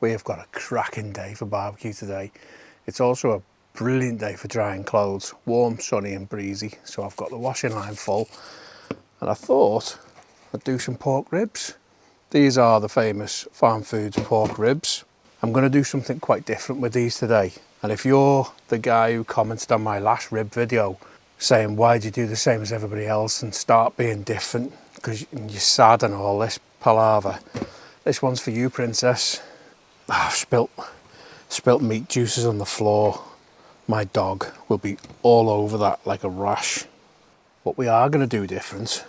We have got a cracking day for barbecue today. It's also a brilliant day for drying clothes. Warm, sunny and breezy. So I've got the washing line full. And I thought I'd do some pork ribs. These are the famous Farmfoods pork ribs. I'm going to do something quite different with these today. And if you're the guy who commented on my last rib video saying, why do you do the same as everybody else and start being different because you're sad and all this palaver, this one's for you, princess. I've spilt meat juices on the floor. My dog will be all over that like a rash. What we are going to do different.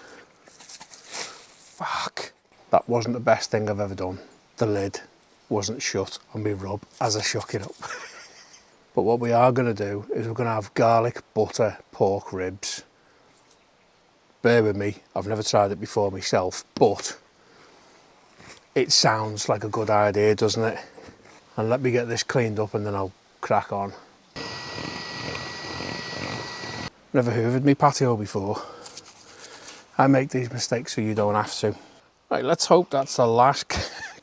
Fuck. That wasn't the best thing I've ever done. The lid wasn't shut on my rub as I shook it up. But what we are going to do is we're going to have garlic butter pork ribs. Bear with me, I've never tried it before myself, but it sounds like a good idea, doesn't it? And let me get this cleaned up and then I'll crack on. Never hoovered me patio before. I make these mistakes so you don't have to. Right, let's hope that's the last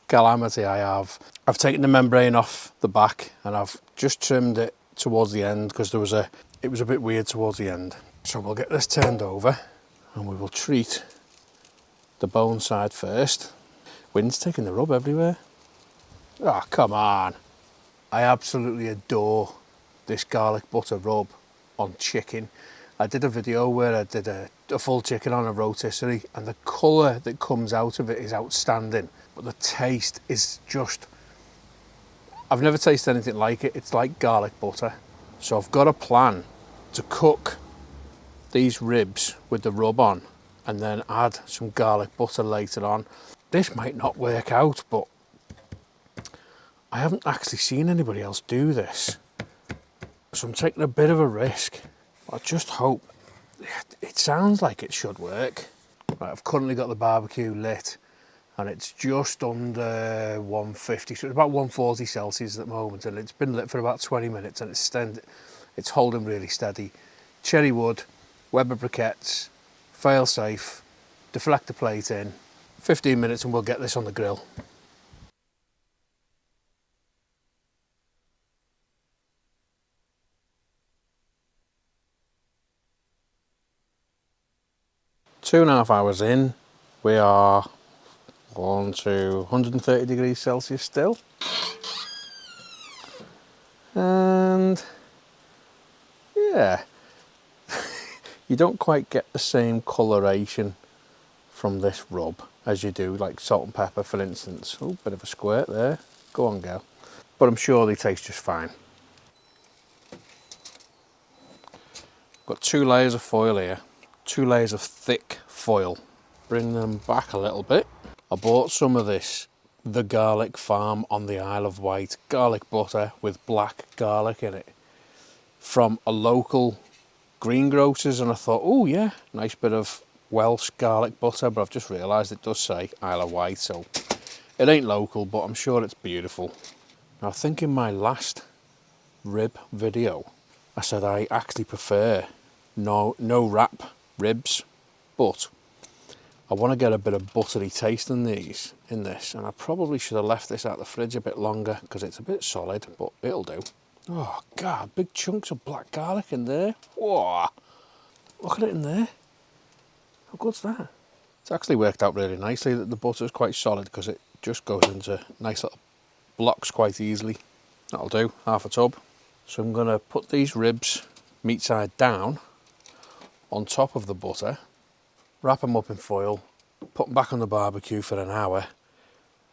calamity I have. I've taken the membrane off the back and I've just trimmed it towards the end because it was a bit weird towards the end. So we'll get this turned over and we will treat the bone side first. Wind's taking the rub everywhere. Oh, come on. I absolutely adore this garlic butter rub on chicken. I did a video where I did a full chicken on a rotisserie and the colour that comes out of it is outstanding. But the taste is just, I've never tasted anything like it. It's like garlic butter. So I've got a plan to cook these ribs with the rub on and then add some garlic butter later on. This might not work out, but I haven't actually seen anybody else do this. So I'm taking a bit of a risk. I just hope, it sounds like it should work. Right, I've currently got the barbecue lit and it's just under 150, so it's about 140 Celsius at the moment, and it's been lit for about 20 minutes and it's holding really steady. Cherry wood, Weber briquettes, fail safe, deflect the plate in, 15 minutes and we'll get this on the grill. Two and a half hours in, we are on to 130 degrees Celsius still. And yeah, you don't quite get the same coloration from this rub as you do like salt and pepper, for instance. Oh, bit of a squirt there. Go on, girl. But I'm sure they taste just fine. Got 2 layers of foil here. 2 layers of thick foil. Bring them back a little bit. I bought some of this, the Garlic Farm on the Isle of Wight, garlic butter with black garlic in it, from a local greengrocers, and I thought, oh yeah, nice bit of Welsh garlic butter, but I've just realised it does say Isle of Wight, so it ain't local, but I'm sure it's beautiful. Now I think in my last rib video, I said I actually prefer no wrap ribs, but I want to get a bit of buttery taste in this, and I probably should have left this out the fridge a bit longer because it's a bit solid, but it'll do. Oh God, big chunks of black garlic in there. Whoa, look at it in there. How good's that? It's actually worked out really nicely that the butter is quite solid because it just goes into nice little blocks quite easily. That'll do, half a tub. So I'm going to put these ribs meat side down on top of the butter, wrap them up in foil, put them back on the barbecue for an hour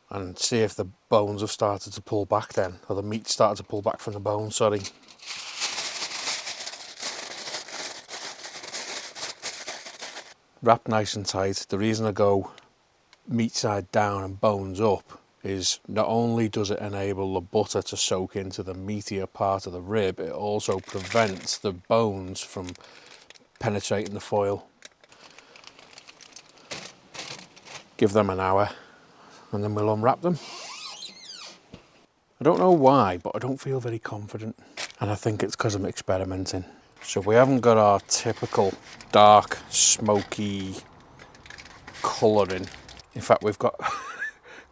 and see if the bones have started to pull back then, or the meat started to pull back from the bone, sorry. Wrapped nice and tight. The reason I go meat side down and bones up is not only does it enable the butter to soak into the meatier part of the rib, it also prevents the bones from penetrating the foil. Give them an hour and then we'll unwrap them. I don't know why, but I don't feel very confident, and I think it's because I'm experimenting. So we haven't got our typical dark, smoky colouring. In fact, we've got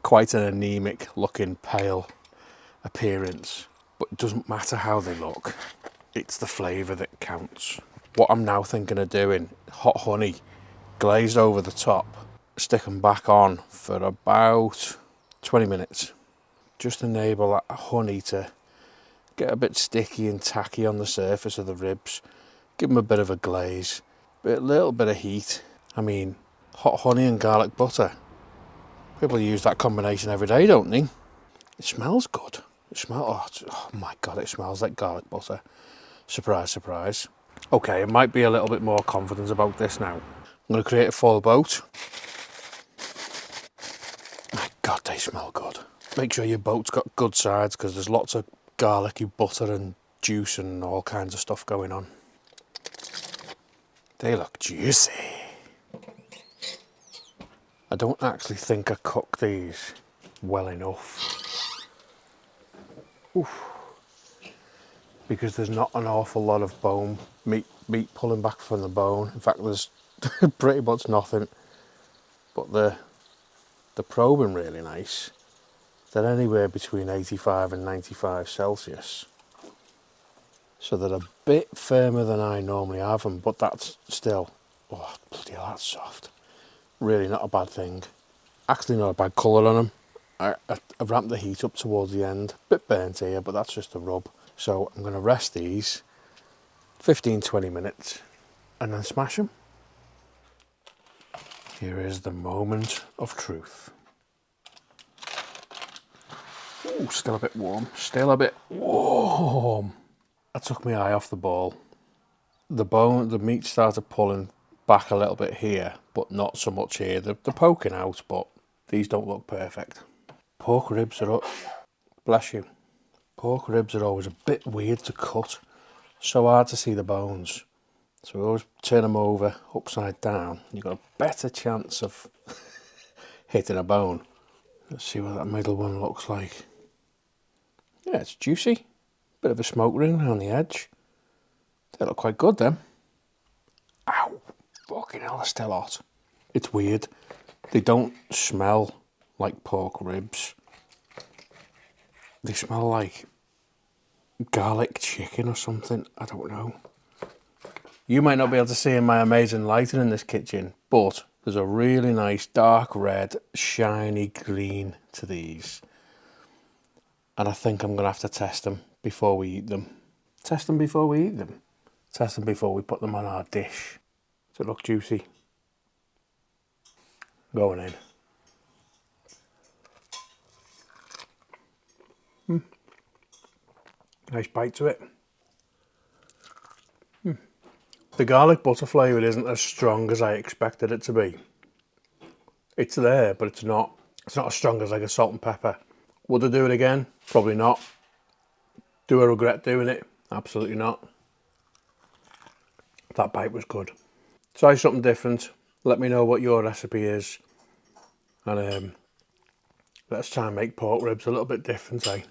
quite an anemic looking pale appearance, but it doesn't matter how they look. It's the flavour that counts. What I'm now thinking of doing, hot honey, glazed over the top, stick them back on for about 20 minutes. Just enable that honey to get a bit sticky and tacky on the surface of the ribs. Give them a bit of a glaze, a little bit of heat. I mean, hot honey and garlic butter. People use that combination every day, don't they? It smells good. Oh my God, it smells like garlic butter. Surprise, surprise. Okay, I might be a little bit more confident about this now. I'm going to create a full boat. My God, they smell good. Make sure your boat's got good sides because there's lots of garlicky butter and juice and all kinds of stuff going on. They look juicy. I don't actually think I cooked these well enough. Oof. Because there's not an awful lot of bone, meat pulling back from the bone. In fact, there's pretty much nothing. But the probing really nice. They're anywhere between 85 and 95 Celsius. So they're a bit firmer than I normally have them, but that's still, oh bloody hell, that's soft. Really not a bad thing. Actually not a bad colour on them. I've ramped the heat up towards the end. Bit burnt here, but that's just a rub. So I'm going to rest these 15-20 minutes and then smash them. Here is the moment of truth. Ooh, still a bit warm. Still a bit warm. I took my eye off the ball. The meat started pulling back a little bit here, but not so much here. They're poking out, but these don't look perfect. Pork ribs are up. Bless you. Pork ribs are always a bit weird to cut. So hard to see the bones. So we always turn them over upside down. You've got a better chance of hitting a bone. Let's see what that middle one looks like. Yeah, it's juicy. Bit of a smoke ring around the edge. They look quite good then. Ow! Fucking hell, they're still hot. It's weird. They don't smell like pork ribs. They smell like garlic chicken or something. I don't know. You might not be able to see in my amazing lighting in this kitchen, but there's a really nice dark red, shiny green to these. And I think I'm going to have to test them before we eat them. Test them before we eat them. Test them before we put them on our dish. Does it look juicy? Going in. Nice bite to it. The garlic butter flavour isn't as strong as I expected it to be. It's there, but it's not as strong as like a salt and pepper. Would I do it again? Probably not. Do I regret doing it? Absolutely not. That bite was good. Try something different. Let me know what your recipe is. And let's try and make pork ribs a little bit different, eh?